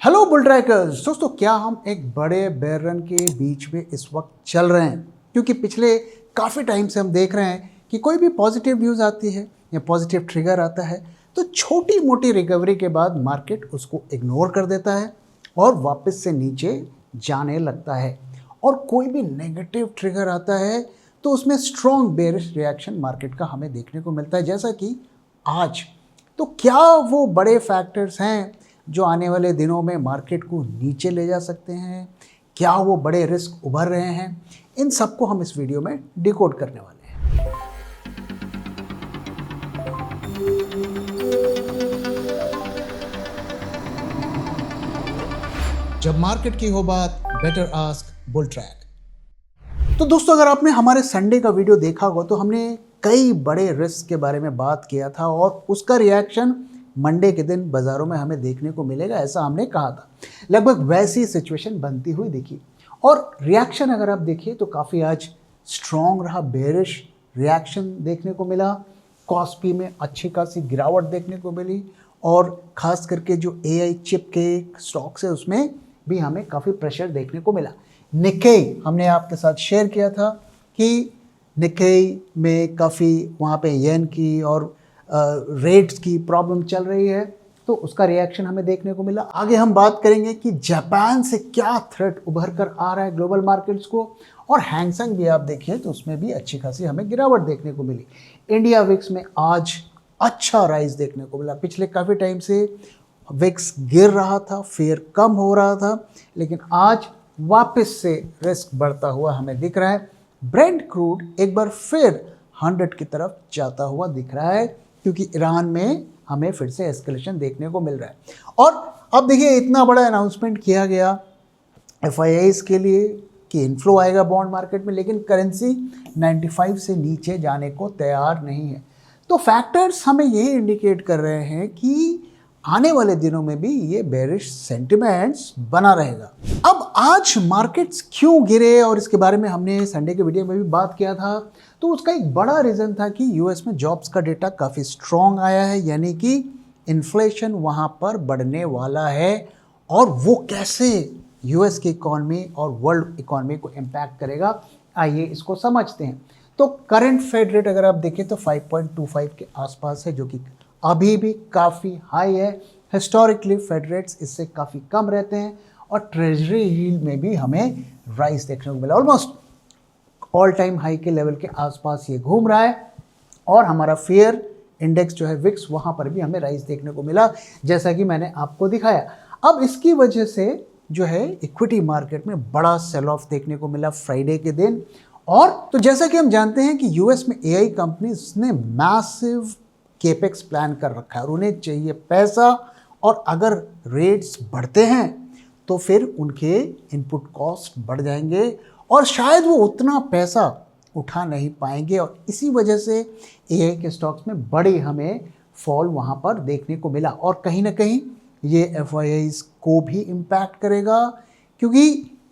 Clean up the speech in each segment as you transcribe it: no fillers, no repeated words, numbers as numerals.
Hello bull trackers दोस्तों, क्या हम एक बड़े बेयर रन के बीच में इस वक्त चल रहे हैं? क्योंकि पिछले काफ़ी टाइम से हम देख रहे हैं कि कोई भी पॉजिटिव न्यूज़ आती है या पॉजिटिव ट्रिगर आता है तो छोटी मोटी रिकवरी के बाद मार्केट उसको इग्नोर कर देता है और वापस से नीचे जाने लगता है। और कोई भी नेगेटिव ट्रिगर आता है तो उसमें स्ट्रॉन्ग बेयरिश रिएक्शन मार्केट का हमें देखने को मिलता है, जैसा कि आज। तो क्या वो बड़े फैक्टर्स हैं जो आने वाले दिनों में मार्केट को नीचे ले जा सकते हैं? क्या वो बड़े रिस्क उभर रहे हैं? इन सबको हम इस वीडियो में डिकोड करने वाले हैं। जब मार्केट की हो बात, बेटर आस्क बुल ट्रैक। तो दोस्तों, अगर आपने हमारे संडे का वीडियो देखा होगा तो हमने कई बड़े रिस्क के बारे में बात किया था और उसका रिएक्शन मंडे के दिन बाजारों में हमें देखने को मिलेगा, ऐसा हमने कहा था। लगभग वैसी सिचुएशन बनती हुई दिखी और रिएक्शन अगर आप देखिए तो काफ़ी आज स्ट्रॉन्ग रहा, बेरिश रिएक्शन देखने को मिला। कॉस्पी में अच्छी खासी गिरावट देखने को मिली और ख़ास करके जो एआई चिप के स्टॉक्स है उसमें भी हमें काफ़ी प्रेशर देखने को मिला। निक्केई हमने आपके साथ शेयर किया था कि निक्केई में काफ़ी वहाँ पे येन की और रेट्स की प्रॉब्लम चल रही है, तो उसका रिएक्शन हमें देखने को मिला। आगे हम बात करेंगे कि जापान से क्या थ्रेट उभर कर आ रहा है ग्लोबल मार्केट्स को, और हैंगसेंग भी आप देखिए तो उसमें भी अच्छी खासी हमें गिरावट देखने को मिली। इंडिया विक्स में आज अच्छा राइज देखने को मिला। पिछले काफ़ी टाइम से विक्स गिर रहा था, फेयर कम हो रहा था, लेकिन आज वापस से रिस्क बढ़ता हुआ हमें दिख रहा है। ब्रेंट क्रूड एक बार फिर 100 की तरफ जाता हुआ दिख रहा है क्योंकि ईरान में हमें फिर से एस्केलेशन देखने को मिल रहा है। और अब देखिए, इतना बड़ा अनाउंसमेंट किया गया एफआईआईज के लिए कि इन्फ्लो आएगा बॉन्ड मार्केट में, लेकिन करेंसी 95 से नीचे जाने को तैयार नहीं है। तो फैक्टर्स हमें यही इंडिकेट कर रहे हैं कि आने वाले दिनों में भी ये बेरिश सेंटिमेंट्स बना रहेगा। अब आज मार्केट्स क्यों गिरे और इसके बारे में हमने संडे के वीडियो में भी बात किया था। तो उसका एक बड़ा रीज़न था कि यूएस में जॉब्स का डेटा काफ़ी स्ट्रॉन्ग आया है, यानी कि इन्फ्लेशन वहाँ पर बढ़ने वाला है और वो कैसे यूएस की इकॉनमी और वर्ल्ड इकॉनमी को इम्पैक्ट करेगा, आइए इसको समझते हैं। तो करंट फेड रेट अगर आप देखें तो 5.25 के आसपास है, जो कि अभी भी काफ़ी हाई है। हिस्टोरिकली फेड रेट्स इससे काफ़ी कम रहते हैं और ट्रेजरी यील्ड में भी हमें राइज देखने को मिला। ऑलमोस्ट ऑल टाइम हाई के लेवल के आसपास ये घूम रहा है और हमारा फेयर इंडेक्स जो है विक्स, वहाँ पर भी हमें राइज देखने को मिला, जैसा कि मैंने आपको दिखाया। अब इसकी वजह से जो है इक्विटी मार्केट में बड़ा सेल ऑफ देखने को मिला फ्राइडे के दिन। और तो जैसा कि हम जानते हैं कि यूएस में एआई कंपनीज ने मैसिव केपेक्स प्लान कर रखा है और उन्हें चाहिए पैसा, और अगर रेट्स बढ़ते हैं तो फिर उनके इनपुट कॉस्ट बढ़ जाएंगे और शायद वो उतना पैसा उठा नहीं पाएंगे, और इसी वजह से एआई के स्टॉक्स में बड़ी हमें फॉल वहाँ पर देखने को मिला। और कहीं ना कहीं ये एफआईआईज को भी इम्पैक्ट करेगा, क्योंकि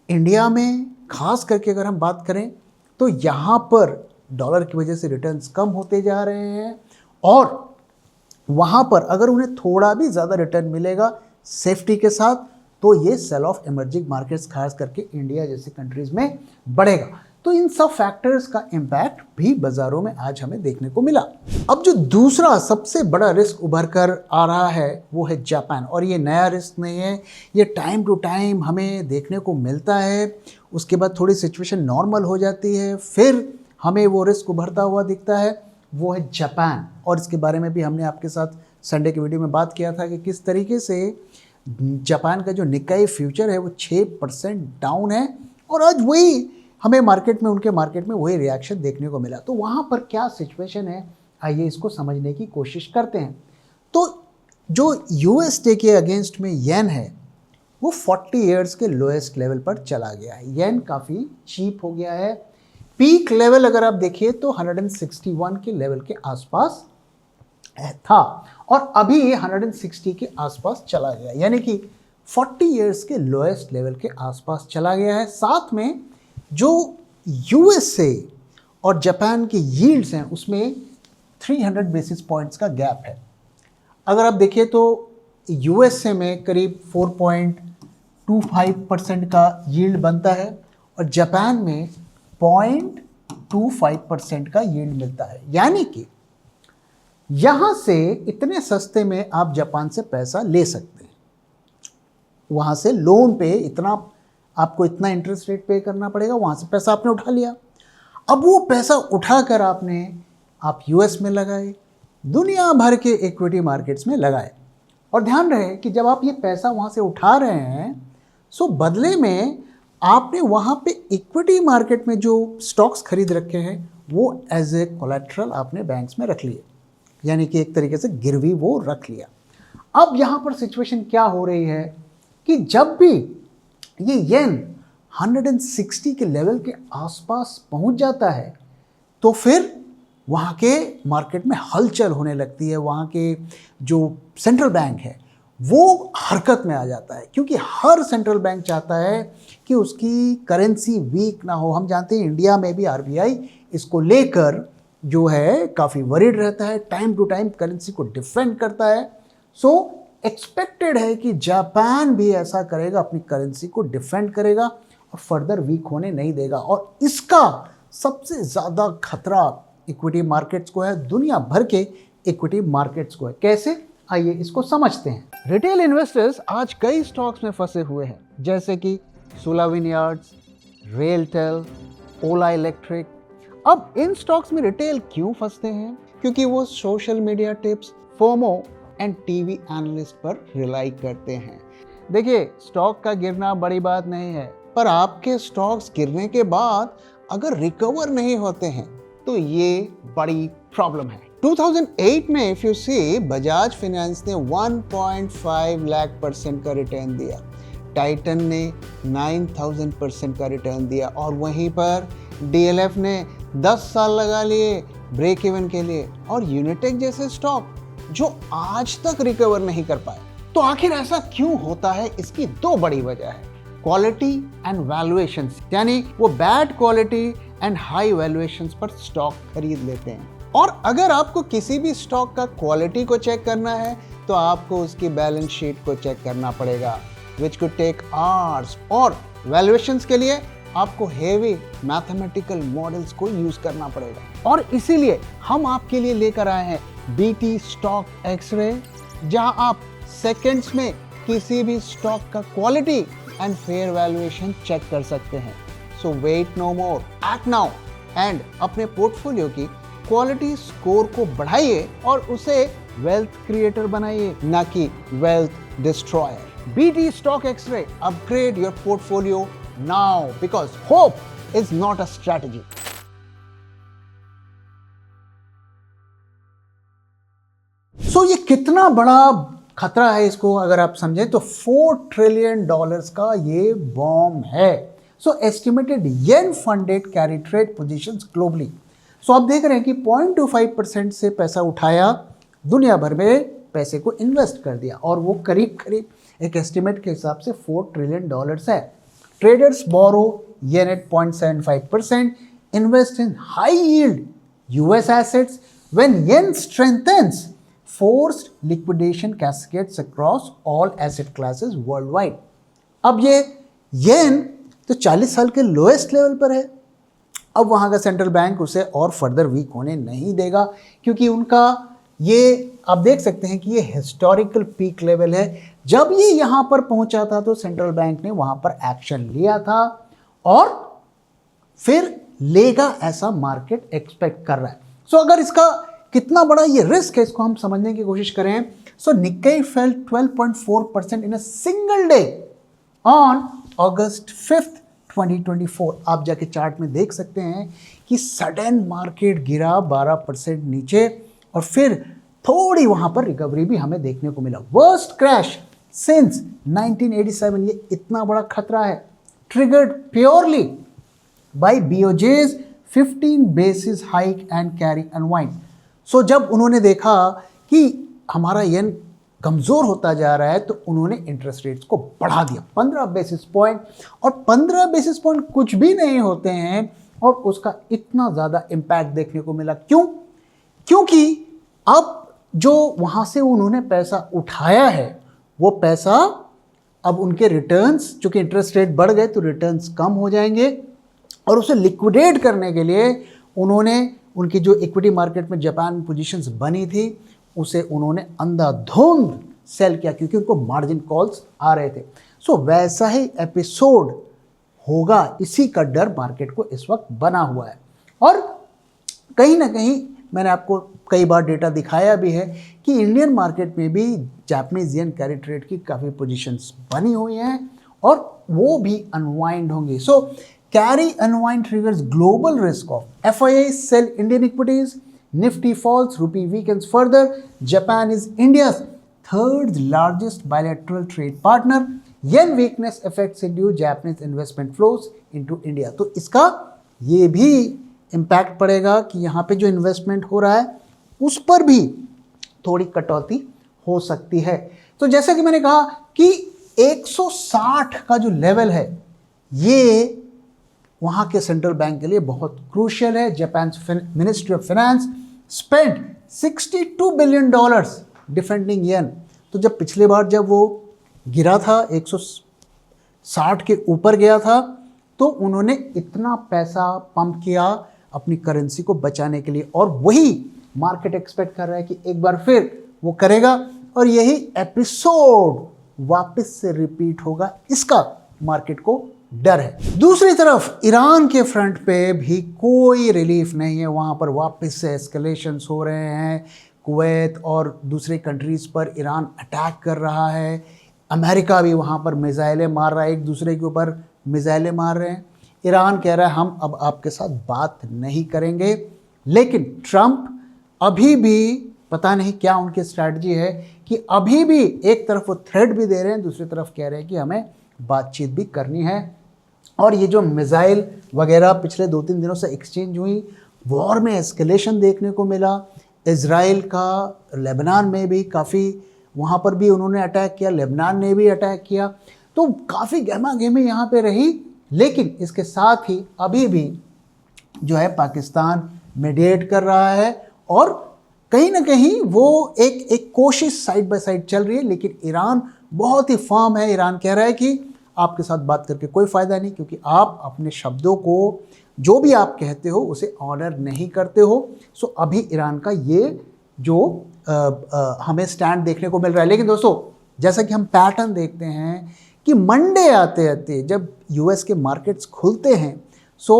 इंडिया में खास करके अगर हम बात करें तो यहाँ पर डॉलर की वजह से रिटर्न्स कम होते जा रहे हैं और वहाँ पर अगर उन्हें थोड़ा भी ज़्यादा रिटर्न मिलेगा सेफ्टी के साथ तो ये सेल ऑफ इमर्जिंग मार्केट्स खास करके इंडिया जैसी कंट्रीज़ में बढ़ेगा। तो इन सब फैक्टर्स का इम्पैक्ट भी बाज़ारों में आज हमें देखने को मिला। अब जो दूसरा सबसे बड़ा रिस्क उभर कर आ रहा है वो है जापान, और ये नया रिस्क नहीं है, ये टाइम टू टाइम हमें देखने को मिलता है। उसके बाद थोड़ी सिचुएशन नॉर्मल हो जाती है, फिर हमें वो रिस्क उभरता हुआ दिखता है, वो है जापान। और इसके बारे में भी हमने आपके साथ संडे के वीडियो में बात किया था कि किस तरीके से जापान का जो निक्काई फ्यूचर है वो 6% डाउन है, और आज वही हमें मार्केट में, उनके मार्केट में वही रिएक्शन देखने को मिला। तो वहाँ पर क्या सिचुएशन है, आइए इसको समझने की कोशिश करते हैं। तो जो यूएसडी के अगेंस्ट में येन है वो 40 ईयर्स के लोएस्ट लेवल पर चला गया है। येन काफ़ी चीप हो गया है। पीक लेवल अगर आप देखिए तो 161 के लेवल के आसपास था और अभी ये 160 के आसपास चला गया, यानी कि 40 इयर्स के लोएस्ट लेवल के आसपास चला गया है। साथ में जो यूएसए और जापान की यील्ड्स हैं उसमें 300 बेसिस पॉइंट्स का गैप है। अगर आप देखिए तो यूएसए में करीब 4.25% का यील्ड बनता है और जापान में 0.25% का यील्ड मिलता है। यानी कि यहाँ से इतने सस्ते में आप जापान से पैसा ले सकते हैं। वहाँ से लोन पे इतना आपको इतना इंटरेस्ट रेट पे करना पड़ेगा, वहाँ से पैसा आपने उठा लिया। अब वो पैसा उठाकर आप यूएस में लगाए, दुनिया भर के इक्विटी मार्केट्स में लगाए। और ध्यान रहे कि जब आप ये पैसा वहाँ से उठा रहे हैं, सो बदले में आपने वहाँ पे इक्विटी मार्केट में जो स्टॉक्स खरीद रखे हैं वो एज ए कोलेट्रल आपने बैंक्स में रख लिए, यानी कि एक तरीके से गिरवी वो रख लिया। अब यहाँ पर सिचुएशन क्या हो रही है कि जब भी ये येन 160 के लेवल के आसपास पहुँच जाता है तो फिर वहाँ के मार्केट में हलचल होने लगती है। वहाँ के जो सेंट्रल बैंक है वो हरकत में आ जाता है, क्योंकि हर सेंट्रल बैंक चाहता है कि उसकी करेंसी वीक ना हो। हम जानते हैं इंडिया में भी आरबीआई इसको लेकर जो है काफ़ी वरीड रहता है, टाइम टू टाइम करेंसी को डिफेंड करता है। सो एक्सपेक्टेड है कि जापान भी ऐसा करेगा, अपनी करेंसी को डिफेंड करेगा और फर्दर वीक होने नहीं देगा। और इसका सबसे ज़्यादा खतरा इक्विटी मार्केट्स को है, दुनिया भर के इक्विटी मार्केट्स को है। कैसे, आइए इसको समझते हैं। रिटेल इन्वेस्टर्स आज कई स्टॉक्स में फंसे हुए हैं, जैसे कि सोला विनयार्ड्स, रेलटेल, ओला इलेक्ट्रिक। अब इन स्टॉक्स में रिटेल क्यों फंसते हैं? क्योंकि वो social media tips, FOMO and TV analyst पर रिलाई करते हैं। देखिए, स्टॉक का गिरना बड़ी बात नहीं है, पर आपके स्टॉक्स गिरने के बाद अगर रिकवर नहीं होते हैं तो ये बड़ी प्रॉब्लम है। 2008 में if you see, Bajaj finance ने 1.5 लाख % का रिटर्न दिया, टाइटन ने 9000% का रिटर्न दिया, और वहीं पर डीएलएफ ने 10 साल लगा लिए ब्रेक इवन के लिए, और यूनिटेक जैसे स्टॉक जो आज तक रिकवर नहीं कर पाए। तो आखिर ऐसा क्यों होता है? इसकी दो बड़ी वजह है, क्वालिटी एंड वैल्यूएशन, यानी वो bad quality and high valuations पर स्टॉक खरीद लेते हैं। और अगर आपको किसी भी स्टॉक का क्वालिटी को चेक करना है तो आपको उसकी बैलेंस शीट को चेक करना पड़ेगा, विच कुड टेक आवर्स, और वैल्यूएशंस के लिए आपको हेवी मैथमेटिकल मॉडल्स को यूज करना पड़ेगा। और इसीलिए हम आपके लिए लेकर आए हैं बीटी स्टॉक एक्सरे, जहां आप सेकंड्स में किसी भी स्टॉक का quality and fair valuation check कर सकते हैं। So wait no more, act now and अपने पोर्टफोलियो की क्वालिटी स्कोर को बढ़ाइए और उसे वेल्थ क्रिएटर बनाइए, ना कि wealth destroyer. BT stock X ray, upgrade your portfolio now, because hope is not a strategy. So ये कितना बड़ा खतरा है, इसको अगर आप समझें तो $4 ट्रिलियन का ये बॉम्ब है। So estimated yen funded carry trade positions globally. So आप देख रहे हैं कि 0.25% से पैसा उठाया, दुनिया भर में पैसे को इन्वेस्ट कर दिया, और वो करीब करीब एक एस्टिमेट के हिसाब से $4 ट्रिलियन है। Traders borrow yen at 0.75%, invest in high yield US assets when yen strengthens, forced liquidation cascades across all asset classes worldwide। अब ये येन तो 40 साल के लोएस्ट लेवल पर है। अब वहाँ का सेंट्रल बैंक उसे और फर्दर वीक होने नहीं देगा, क्योंकि उनका ये आप देख सकते हैं कि ये हिस्टोरिकल पीक लेवल है। जब ये यहाँ पर पहुँचा था तो सेंट्रल बैंक ने वहाँ पर एक्शन लिया था, और फिर लेगा ऐसा मार्केट एक्सपेक्ट कर रहा है। सो अगर इसका कितना बड़ा ये रिस्क है, इसको हम समझने की कोशिश करें। So Nikkei fell 12.4% in a single day on August 5th 2024। आप जाके चार्ट में देख सकते हैं कि सडन मार्केट गिरा 12% नीचे, और फिर थोड़ी वहां पर रिकवरी भी हमें देखने को मिला। Worst crash since 1987। ये इतना बड़ा खतरा है, triggered purely by BOJ's 15 basis hike and carry unwind। So जब उन्होंने देखा कि हमारा येन कमज़ोर होता जा रहा है तो उन्होंने इंटरेस्ट रेट्स को बढ़ा दिया 15 बेसिस पॉइंट, और 15 बेसिस पॉइंट कुछ भी नहीं होते हैं, और उसका इतना ज़्यादा इम्पैक्ट देखने को मिला। क्यों? क्योंकि अब जो वहाँ से उन्होंने पैसा उठाया है वो पैसा अब उनके रिटर्न्स, चूंकि इंटरेस्ट रेट बढ़ गए तो रिटर्न्स कम हो जाएंगे, और उसे लिक्विडेट करने के लिए उन्होंने उनकी जो इक्विटी मार्केट में जापान पोजीशंस बनी थी उसे उन्होंने अंधाधुंध सेल किया, क्योंकि उनको मार्जिन कॉल्स आ रहे थे। सो वैसा ही एपिसोड होगा, इसी का डर मार्केट को इस वक्त बना हुआ है। और कहीं ना कहीं मैंने आपको कई बार डेटा दिखाया भी है कि इंडियन मार्केट में भी जापानीज येन कैरी ट्रेड की काफ़ी पोजीशंस बनी हुई हैं और वो भी अनवाइंड होंगी। So carry unwind triggers global risk of FII sell Indian equities, Nifty falls, rupee weakens further, Japan is India's third largest bilateral trade partner, yen weakness affects इंड्यू Japanese investment flows into India. तो इसका ये भी impact पड़ेगा कि यहाँ पे जो इन्वेस्टमेंट हो रहा है उस पर भी थोड़ी कटौती हो सकती है। तो जैसा कि मैंने कहा कि 160 का जो लेवल है ये वहाँ के सेंट्रल बैंक के लिए बहुत क्रूशियल है। Japan ministry of finance spend $62 billion defending yen. तो जब पिछले बार जब वो गिरा था 160 के ऊपर गया था तो उन्होंने इतना पैसा पंप किया अपनी करेंसी को बचाने के लिए, और वही मार्केट एक्सपेक्ट कर रहा है कि एक बार फिर वो करेगा और यही एपिसोड वापस से रिपीट होगा, इसका मार्केट को डर है। दूसरी तरफ ईरान के फ्रंट पे भी कोई रिलीफ नहीं है, वहाँ पर वापस से एस्केलेशंस हो रहे हैं, कुवैत और दूसरे कंट्रीज़ पर ईरान अटैक कर रहा है, अमेरिका भी वहाँ पर मिसाइलें मार रहा है, एक दूसरे के ऊपर मिसाइलें मार रहे हैं। ईरान कह रहा है हम अब आपके साथ बात नहीं करेंगे, लेकिन ट्रंप अभी भी पता नहीं क्या उनकी स्ट्रैटेजी है कि अभी भी एक तरफ वो थ्रेट भी दे रहे हैं, दूसरी तरफ कह रहे हैं कि हमें बातचीत भी करनी है। और ये जो मिसाइल वगैरह पिछले 2-3 दिनों से एक्सचेंज हुई, वॉर में एस्केलेशन देखने को मिला। इजराइल का लेबनान में भी काफ़ी, वहाँ पर भी उन्होंने अटैक किया, लेबनान ने भी अटैक किया, तो काफ़ी गहमा गहमी यहाँ पे रही। लेकिन इसके साथ ही अभी भी जो है पाकिस्तान मीडिएट कर रहा है और कहीं ना कहीं वो एक कोशिश साइड बाय साइड चल रही है, लेकिन ईरान बहुत ही फर्म है। ईरान कह रहा है कि आपके साथ बात करके कोई फ़ायदा नहीं, क्योंकि आप अपने शब्दों को जो भी आप कहते हो उसे ऑनर नहीं करते हो। सो अभी ईरान का ये जो हमें स्टैंड देखने को मिल रहा है। लेकिन दोस्तों जैसा कि हम पैटर्न देखते हैं कि मंडे आते आते जब US के मार्केट्स खुलते हैं सो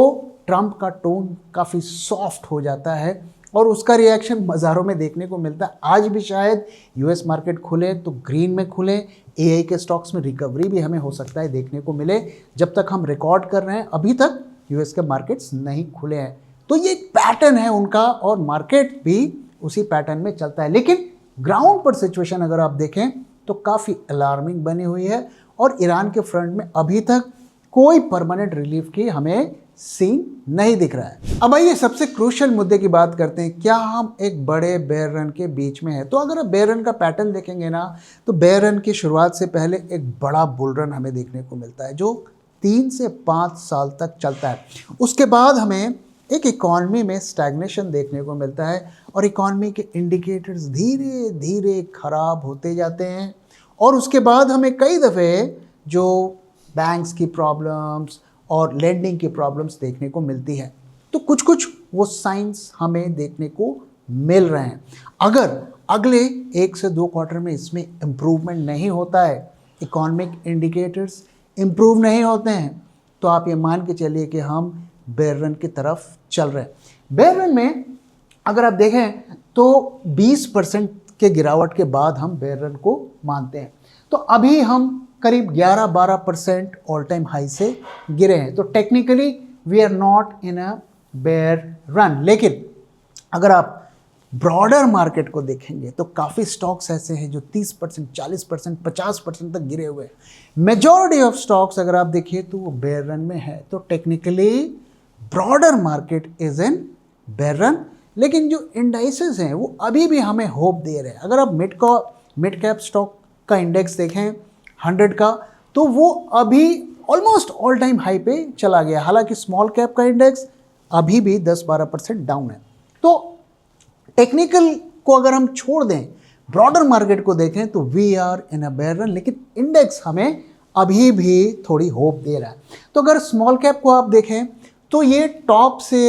ट्रंप का टोन काफ़ी सॉफ्ट हो जाता है और उसका रिएक्शन बाज़ारों में देखने को मिलता है। आज भी शायद US मार्केट खुले तो ग्रीन में खुले, AI के स्टॉक्स में रिकवरी भी हमें हो सकता है देखने को मिले। जब तक हम रिकॉर्ड कर रहे हैं अभी तक US के मार्केट्स नहीं खुले हैं, तो ये एक पैटर्न है उनका और मार्केट भी उसी पैटर्न में चलता है। लेकिन ग्राउंड पर सिचुएशन अगर आप देखें तो काफ़ी अलार्मिंग बनी हुई है और ईरान के फ्रंट में अभी तक कोई परमानेंट रिलीफ की हमें सीन नहीं दिख रहा है। अब आइए सबसे क्रूशियल मुद्दे की बात करते हैं, क्या हम एक बड़े बेयर रन के बीच में हैं? तो अगर आप बेयर रन का पैटर्न देखेंगे ना तो बेयर रन की शुरुआत से पहले एक बड़ा बुल रन हमें देखने को मिलता है जो 3 से 5 साल तक चलता है। उसके बाद हमें एक इकॉनमी में स्टैग्नेशन देखने को मिलता है और इकॉनमी के इंडिकेटर्स धीरे धीरे खराब होते जाते हैं और उसके बाद हमें कई दफ़े जो बैंक्स की प्रॉब्लम्स और लेंडिंग की प्रॉब्लम्स देखने को मिलती है। तो कुछ कुछ वो साइंस हमें देखने को मिल रहे हैं। अगर अगले 1 से 2 क्वार्टर में इसमें इम्प्रूवमेंट नहीं होता है, इकोनॉमिक इंडिकेटर्स इम्प्रूव नहीं होते हैं, तो आप ये मान के चलिए कि हम बेयर रन की तरफ चल रहे हैं। बेयर रन में अगर आप देखें तो 20% के गिरावट के बाद हम बेयर रन को मानते हैं। तो अभी हम करीब 11-12% ऑल टाइम हाई से गिरे हैं। तो technically we are not in a bear run. लेकिन अगर आप ब्रॉडर मार्केट को देखेंगे तो काफ़ी स्टॉक्स ऐसे हैं जो 30%, 40%, 50% तक गिरे हुए हैं। मेजॉरिटी ऑफ स्टॉक्स अगर आप देखिए तो वो बेयर रन में है। तो technically broader market is in bear run, लेकिन जो इंडाइसेस हैं वो अभी भी हमें होप दे रहे हैं। अगर आप मिड कैप स्टॉक का इंडेक्स देखें 100 का, तो वो अभी ऑलमोस्ट ऑल टाइम हाई पे चला गया। हालांकि स्मॉल कैप का इंडेक्स अभी भी 10-12% डाउन है। तो टेक्निकल को अगर हम छोड़ दें, ब्रॉडर मार्केट को देखें तो we are in a bear run, लेकिन इंडेक्स हमें अभी भी थोड़ी होप दे रहा है। तो अगर स्मॉल कैप को आप देखें तो ये टॉप से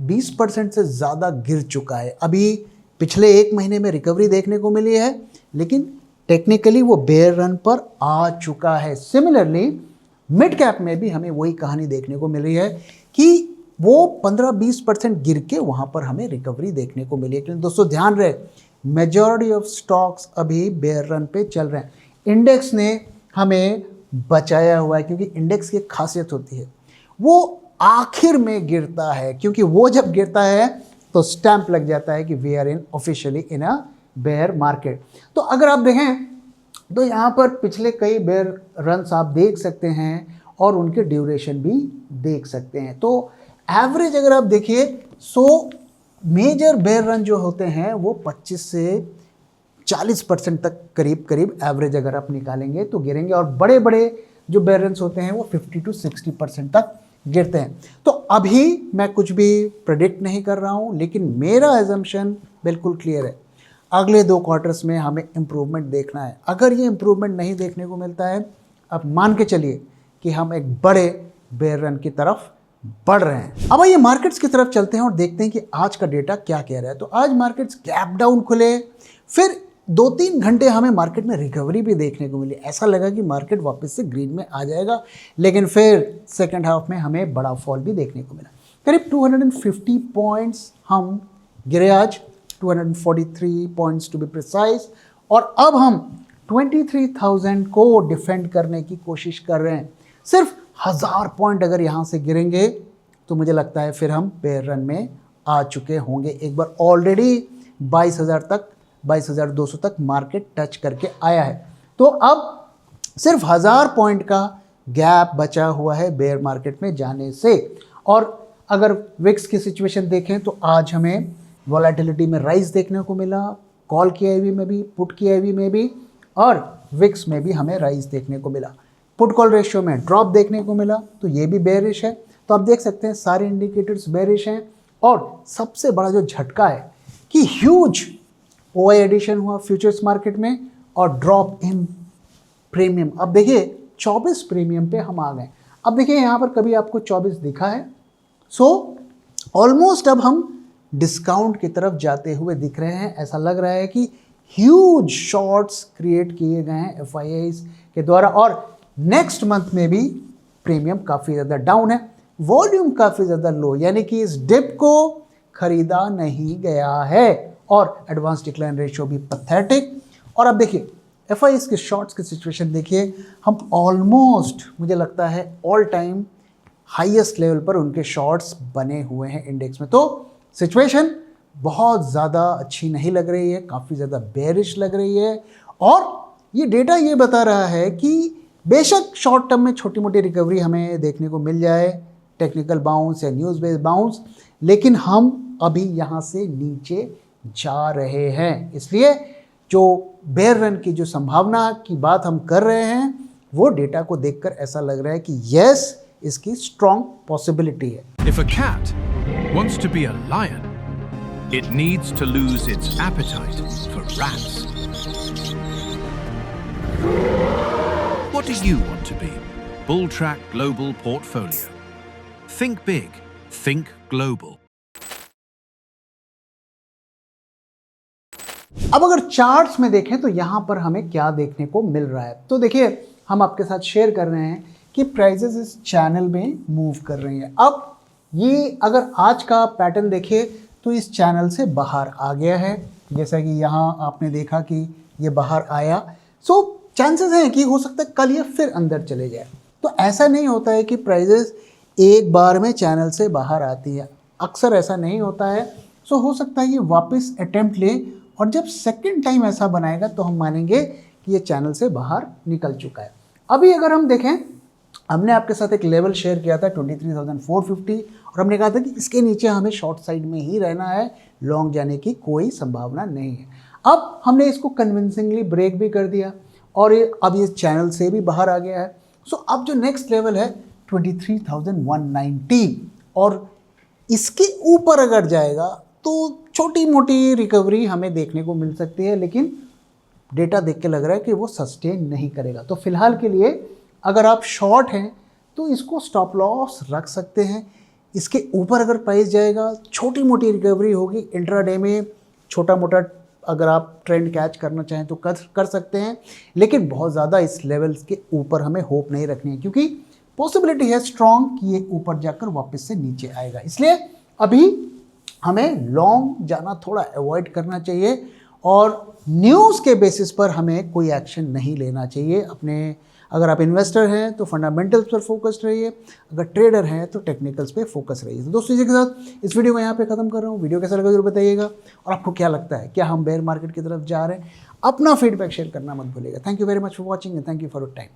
20% से ज़्यादा गिर चुका है। अभी पिछले एक महीने में रिकवरी देखने को मिली है, लेकिन टेक्निकली वो बेयर रन पर आ चुका है। सिमिलरली मिड कैप में भी हमें वही कहानी देखने को मिल रही है कि वो 15-20% गिर के वहाँ पर हमें रिकवरी देखने को मिली है। लेकिन दोस्तों ध्यान रहे, मेजॉरिटी ऑफ स्टॉक्स अभी बेयर रन पे चल रहे हैं। इंडेक्स ने हमें बचाया हुआ है, क्योंकि इंडेक्स की एक खासियत होती है, वो आखिर में गिरता है, क्योंकि वो जब गिरता है तो स्टैंप लग जाता है कि we are in officially in a bear market. तो अगर आप देखें तो यहाँ पर पिछले कई बेयर रन्स आप देख सकते हैं और उनके ड्यूरेशन भी देख सकते हैं। तो एवरेज अगर आप देखिए, सो मेजर बेयर रन जो होते हैं वो 25 से 40% तक करीब एवरेज अगर आप निकालेंगे तो गिरेंगे, और बड़े बड़े जो बेयर रन्स होते हैं वो 50 to 60% तक गिरते हैं। तो अभी मैं कुछ भी प्रेडिक्ट नहीं कर रहा हूँ, लेकिन मेरा एजम्पशन बिल्कुल क्लियर है, अगले 2 क्वार्टर्स में हमें इम्प्रूवमेंट देखना है। अगर ये इम्प्रूवमेंट नहीं देखने को मिलता है, अब मान के चलिए कि हम एक बड़े बेयर रन की तरफ बढ़ रहे हैं। अब आइए मार्केट्स की तरफ चलते हैं और देखते हैं कि आज का डेटा क्या कह रहा है। तो आज मार्केट्स गैप डाउन खुले, फिर 2-3 घंटे हमें मार्केट में रिकवरी भी देखने को मिली। ऐसा लगा कि मार्केट वापस से ग्रीन में आ जाएगा, लेकिन फिर सेकेंड हाफ में हमें बड़ा फॉल भी देखने को मिला। करीब 250 पॉइंट्स हम गिरे आज, 243 पॉइंट्स टू बी प्रिसाइज, और अब हम 23,000 को डिफेंड करने की कोशिश कर रहे हैं। सिर्फ 1000 पॉइंट अगर यहाँ से गिरेंगे तो मुझे लगता है फिर हम बेयर रन में आ चुके होंगे। एक बार ऑलरेडी 22,000 तक, 22,200 तक मार्केट टच करके आया है। तो अब सिर्फ 1000 पॉइंट का गैप बचा हुआ है बेयर मार्केट में जाने से। और अगर विक्स की सिचुएशन देखें तो आज हमें वॉलेटिलिटी में राइज देखने को मिला, कॉल की आईवी में भी, पुट की आईवी में भी, और विक्स में भी हमें राइज देखने को मिला। पुट कॉल रेशियो में ड्रॉप देखने को मिला, तो ये भी बेयरिश है। तो आप देख सकते हैं सारे इंडिकेटर्स बेयरिश हैं। और सबसे बड़ा जो झटका है कि ह्यूज ओआई एडिशन हुआ फ्यूचर्स मार्केट में और ड्रॉप इन प्रीमियम। अब देखिए 24 प्रीमियम पे हम आ गए। अब देखिए यहाँ पर कभी आपको 24 दिखा है, सो ऑलमोस्ट अब हम डिस्काउंट की तरफ जाते हुए दिख रहे हैं। ऐसा लग रहा है कि ह्यूज शॉर्ट्स क्रिएट किए गए हैं एफआईआईज के द्वारा, और नेक्स्ट मंथ में भी प्रीमियम काफ़ी ज़्यादा डाउन है, वॉल्यूम काफ़ी ज़्यादा लो, यानी कि इस डिप को खरीदा नहीं गया है, और एडवांस डिक्लाइन रेशियो भी पैथेटिक। और अब देखिए एफआईआईज के शॉर्ट्स की सिचुएशन देखिए, हम ऑलमोस्ट मुझे लगता है ऑल टाइम हाईएस्ट लेवल पर उनके शॉर्ट्स बने हुए हैं इंडेक्स में। तो सिचुएशन बहुत ज़्यादा अच्छी नहीं लग रही है, काफ़ी ज़्यादा बेयरिश लग रही है। और ये डेटा ये बता रहा है कि बेशक शॉर्ट टर्म में छोटी मोटी रिकवरी हमें देखने को मिल जाए, टेक्निकल बाउंस या न्यूज़ बेस्ड बाउंस, लेकिन हम अभी यहाँ से नीचे जा रहे हैं। इसलिए जो बेयर रन की जो संभावना की बात हम कर रहे हैं, वो डेटा को देखकर ऐसा लग रहा है कि यस, इसकी स्ट्रॉन्ग पॉसिबिलिटी है। If a cat wants to be a lion, it needs to lose its appetite for rats. What do you want to be? Bulltrack Global Portfolio. Think big, think global. अब अगर charts में देखें तो यहाँ पर हमें क्या देखने को मिल रहा है, तो देखिए हम आपके साथ शेयर कर रहे हैं कि प्राइजेस इस चैनल में मूव कर रही हैं। अब ये अगर आज का पैटर्न देखें तो इस चैनल से बाहर आ गया है, जैसा कि यहाँ आपने देखा कि ये बाहर आया। सो चांसेस हैं कि हो सकता है कल ये फिर अंदर चले जाए। तो ऐसा नहीं होता है कि प्राइजेस एक बार में चैनल से बाहर आती है, अक्सर ऐसा नहीं होता है। सो हो सकता है ये वापस अटेम्प्ट ले, और जब सेकेंड टाइम ऐसा बनाएगा तो हम मानेंगे कि ये चैनल से बाहर निकल चुका है। अभी अगर हम देखें, हमने आपके साथ एक लेवल शेयर किया था 23,450, और हमने कहा था कि इसके नीचे हमें शॉर्ट साइड में ही रहना है, लॉन्ग जाने की कोई संभावना नहीं है। अब हमने इसको कन्विंसिंगली ब्रेक भी कर दिया और अब ये चैनल से भी बाहर आ गया है। सो अब जो नेक्स्ट लेवल है 23,190, और इसके ऊपर अगर जाएगा तो छोटी मोटी रिकवरी हमें देखने को मिल सकती है, लेकिन डेटा देख के लग रहा है कि वो सस्टेन नहीं करेगा। तो फिलहाल के लिए अगर आप शॉर्ट हैं तो इसको स्टॉप लॉस रख सकते हैं। इसके ऊपर अगर प्राइस जाएगा, छोटी मोटी रिकवरी होगी इंट्राडे में, छोटा मोटा अगर आप ट्रेंड कैच करना चाहें तो कर सकते हैं, लेकिन बहुत ज़्यादा इस लेवल्स के ऊपर हमें होप नहीं रखनी है, क्योंकि पॉसिबिलिटी है स्ट्रॉन्ग कि ये ऊपर जाकर वापस से नीचे आएगा। इसलिए अभी हमें लॉन्ग जाना थोड़ा अवॉइड करना चाहिए और न्यूज़ के बेसिस पर हमें कोई एक्शन नहीं लेना चाहिए। अपने अगर आप इन्वेस्टर हैं तो फंडामेंटल्स पर फोकस्ड रहिए, अगर ट्रेडर हैं तो टेक्निकल्स पे फोकस रहिए। तो दोस्तों, इसी के साथ इस वीडियो को यहाँ पे ख़त्म कर रहा हूँ। वीडियो कैसा लगा जरूर बताइएगा, और आपको क्या लगता है, क्या हम बेयर मार्केट की तरफ जा रहे हैं? अपना फीडबैक शेयर करना मत भूलिएगा। Thank you very much for watching and thank you for your time.